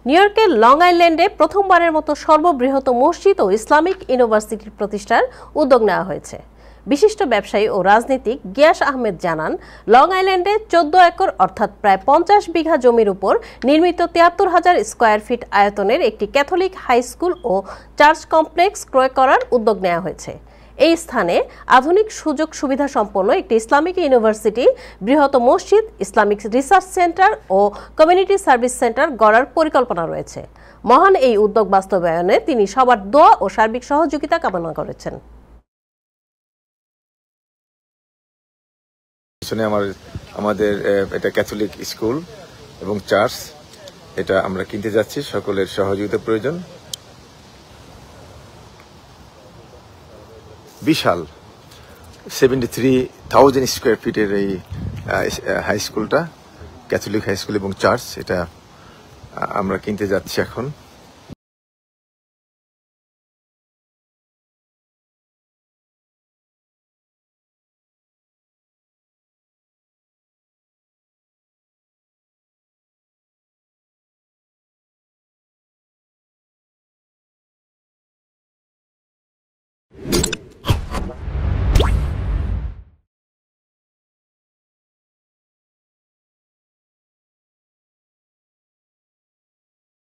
New ইয়র্কের long আইল্যান্ডে প্রথমবারের মতো সর্ববৃহৎ মসজিদ ও ইসলামিক ইউনিভার্সিটি প্রতিষ্ঠার উদ্যোগ নেওয়া হয়েছে। বিশিষ্ট ব্যবসায়ী ও রাজনীতিক গিয়াস আহমেদ জানান, লং আইল্যান্ডে 14 একর অর্থাৎ প্রায় 50 বিঘা জমির উপর নির্মিত 73,000 স্কয়ার ফিট আয়তনের একটি ক্যাথলিক হাই স্কুল ও চার্চ কমপ্লেক্স ক্রয় করার উদ্যোগ নেওয়া হয়েছে। এই স্থানে আধুনিক সুযোগ সুবিধা সম্পন্ন একটি ইসলামিক ইউনিভার্সিটি, বৃহৎ মসজিদ, ইসলামিক রিসার্চ সেন্টার ও কমিউনিটি সার্ভিস সেন্টার গড়ার পরিকল্পনা রয়েছে। মহান এই উদ্যোগ বাস্তবায়নে তিনি সবার দোয়া ও সার্বিক সহযোগিতা কামনা করেছেন। আমাদের এটা ক্যাথলিক স্কুল এবং চার্চ, এটা আমরা কিনতে যাচ্ছি, সকলের সহযোগিতা প্রয়োজন। বিশাল 73,000 স্কয়ার ফিটের এই হাই স্কুলটা, ক্যাথলিক হাই স্কুল এবং চার্চ, এটা আমরা কিনতে যাচ্ছি এখন।